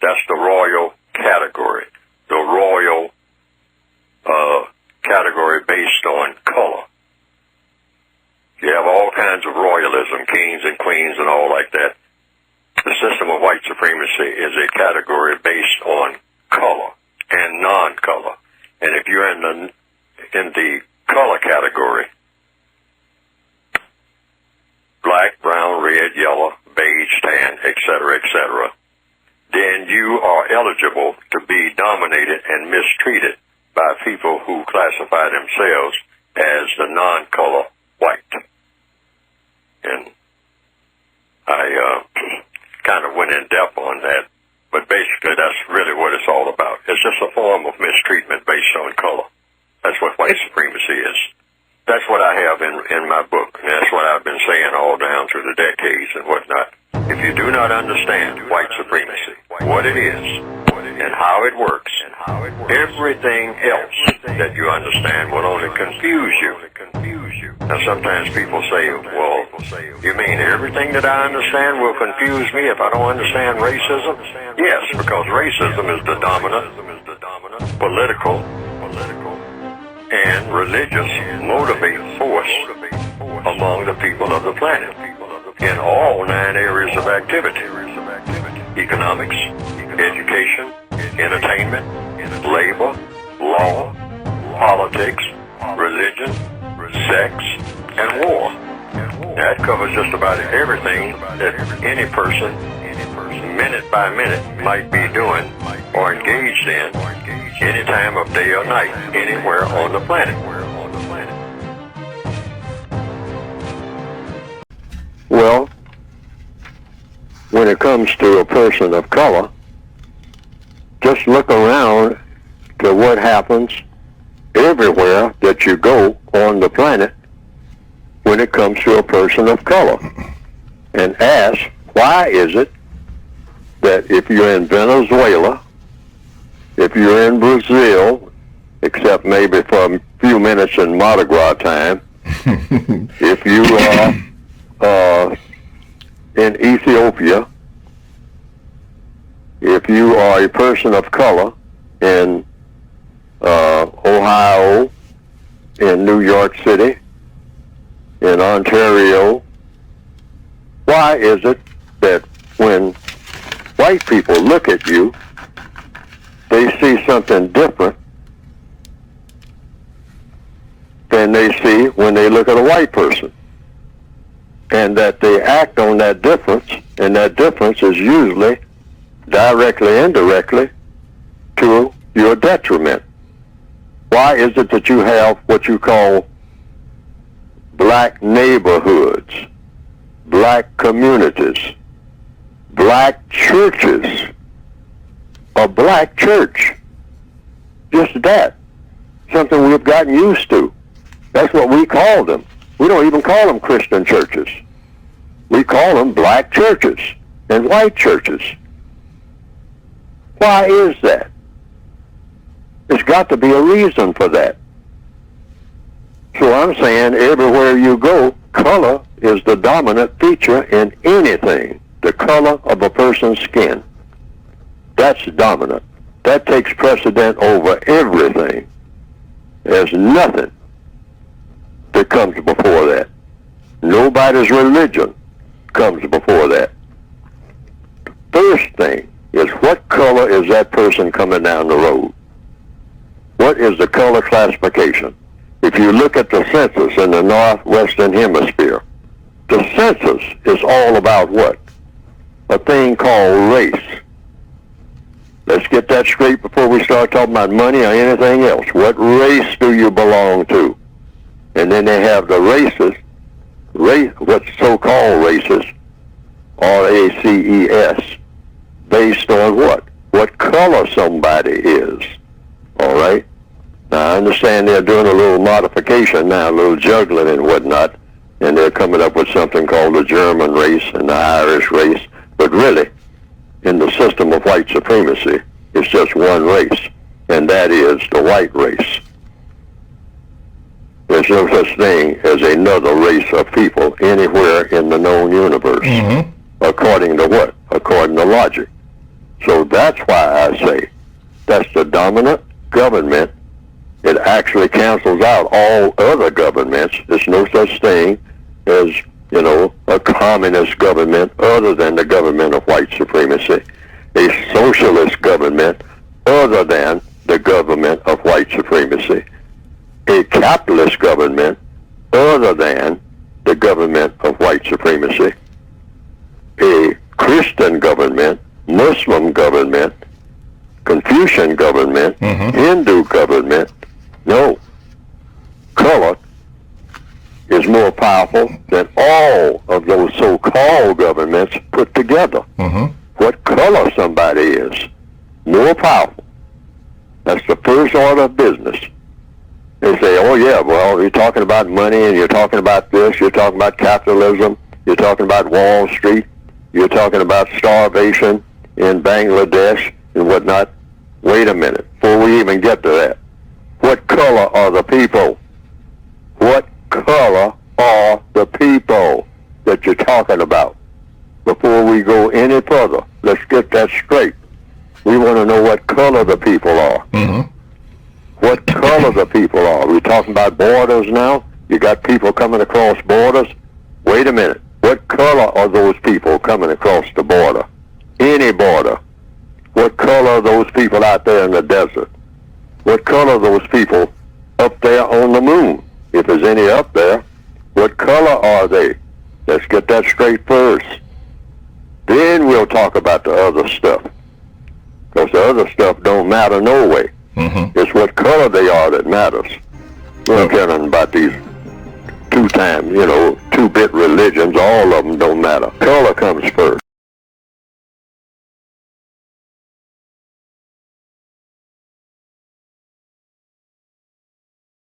That's the royal category. The royal category based on color. You have all kinds of royalism, kings and queens and all like that. The system of white supremacy is a category based on color and non-color. And if you're in the color category, black, brown, red, yellow, beige, tan, etc., then you are eligible to be dominated and mistreated by people who classify themselves as the non-color white. And I kind of went in depth on that, but basically that's really what it's all about. It's just a form of mistreatment based on color. That's what white supremacy is. That's what I have in my book, and that's what I've been saying all down through the decades and whatnot. If you do not understand white supremacy, what it is, and how it works, everything else that you understand will only confuse you. Now sometimes people say, well, you mean everything that I understand will confuse me if I don't understand racism? Yes, because racism is the dominant political and religious motivating force among the people of the planet in all 9 areas of activity: economics, education, entertainment, labor, law, politics, religion, sex, and war. That covers just about everything that any person, minute by minute, might be doing or engaged in any time of day or night, anywhere on the planet. Well, when it comes to a person of color, just look around to what happens everywhere that you go on the planet when it comes to a person of color, and ask, why is it that if you're in Venezuela, if you're in Brazil, except maybe for a few minutes in Mardi Gras time, if you are in Ethiopia, if you are a person of color in Ohio, in New York City, in Ontario, why is it that when white people look at you, they see something different than they see when they look at a white person? And that they act on that difference, and that difference is usually directly, indirectly, to your detriment. Why is it that you have what you call black neighborhoods, black communities, black churches, a black church? Just that. Something we've gotten used to. That's what we call them. We don't even call them Christian churches. We call them black churches and white churches. Why is that? There's got to be a reason for that. So I'm saying everywhere you go, color is the dominant feature in anything. The color of a person's skin. That's dominant. That takes precedent over everything. There's nothing that comes before that. Nobody's religion comes before that. First thing is, what color is that person coming down the road? What is the color classification? If you look at the census in the northwestern hemisphere, the census is all about what? A thing called race. Let's get that straight before we start talking about money or anything else. What race do you belong to? And then they have the races, what's so-called races, R-A-C-E-S, based on what? What color somebody is. All right? Now, I understand they're doing a little modification now, a little juggling and whatnot, and they're coming up with something called the German race and the Irish race. But really, in the system of white supremacy, it's just one race, and that is the white race. There's no such thing as another race of people anywhere in the known universe. Mm-hmm. According to what? According to logic. So that's why I say that's the dominant government. It actually cancels out all other governments. There's no such thing as, a communist government other than the government of white supremacy, a socialist government other than the government of white supremacy, a capitalist government other than the government of white supremacy, a Christian government, Muslim government, Confucian government, Hindu government. No. Color is more powerful than all of those so-called governments put together. What color somebody is, more powerful. That's the first order of business. They say, oh yeah, well, you're talking about money and you're talking about this, you're talking about capitalism, you're talking about Wall Street, you're talking about starvation in Bangladesh and whatnot. Wait a minute, before we even get to that. What color are the people? What color are the people that you're talking about? Before we go any further, let's get that straight. We want to know what color the people are. What color the people are. We're talking about borders now. You got people coming across borders. Wait a minute. What color are those people coming across the border? Any border. What color are those people out there in the desert? What color are those people up there on the moon? If there's any up there, what color are they? Let's get that straight first. Then we'll talk about the other stuff. Because the other stuff don't matter no way. It's what color they are that matters. We're not caring about these two-bit religions. All of them don't matter. Color comes first.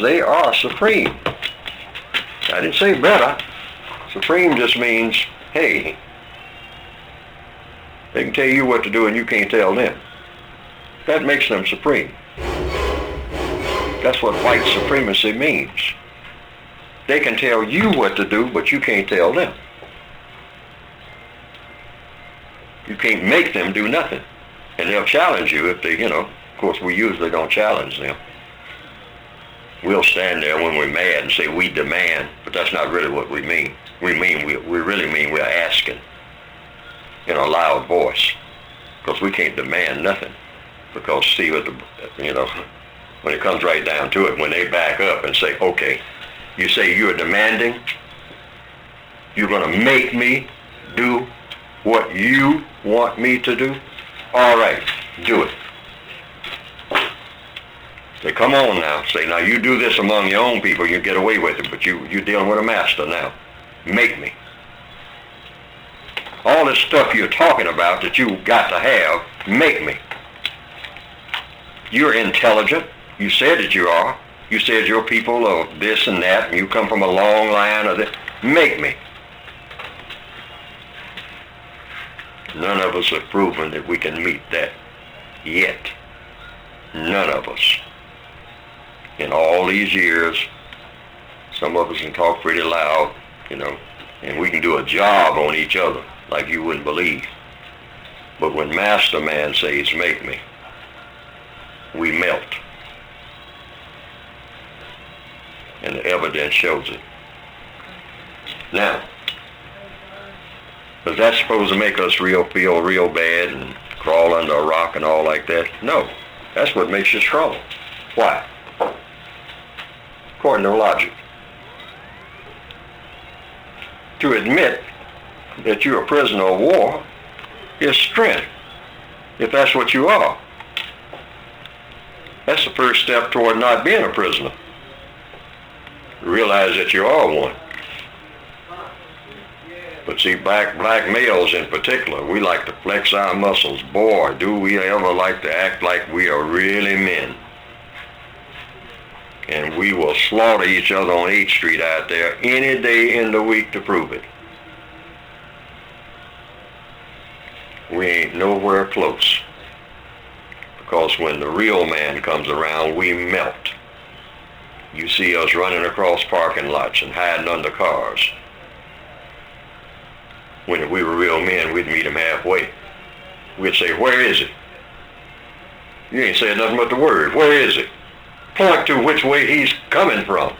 They are supreme. I didn't say better. Supreme just means, hey, they can tell you what to do and you can't tell them. That makes them supreme. That's what white supremacy means. They can tell you what to do, but you can't tell them. You can't make them do nothing. And they'll challenge you if they, of course we usually don't challenge them. We'll stand there when we're mad and say we demand, but that's not really what we mean. We really mean we're asking in a loud voice, because we can't demand nothing. Because see what when it comes right down to it, when they back up and say, okay, you say you're demanding, you're going to make me do what you want me to do? All right, do it. Say, come on now. Say, now you do this among your own people, you get away with it, but you're dealing with a master now. Make me. All this stuff you're talking about that you got to have, make me. You're intelligent. You said that you are. You said your people are this and that, and you come from a long line of this. Make me. None of us have proven that we can meet that yet. None of us. In all these years, some of us can talk pretty loud, and we can do a job on each other like you wouldn't believe. But when Master Man says, make me, we melt. And the evidence shows it. Now, is that supposed to make us feel real bad and crawl under a rock and all like that? No, that's what makes you strong. Why? According to logic. To admit that you're a prisoner of war is strength, if that's what you are. That's the first step toward not being a prisoner. Realize that you are one. But see, black males in particular, we like to flex our muscles. Boy, do we ever like to act like we are really men. And we will slaughter each other on 8th Street out there any day in the week to prove it. We ain't nowhere close. Because when the real man comes around, we melt. You see us running across parking lots and hiding under cars. When if we were real men, we'd meet them halfway. We'd say, where is it? You ain't saying nothing but the word. Where is it? Point to which way he's coming from.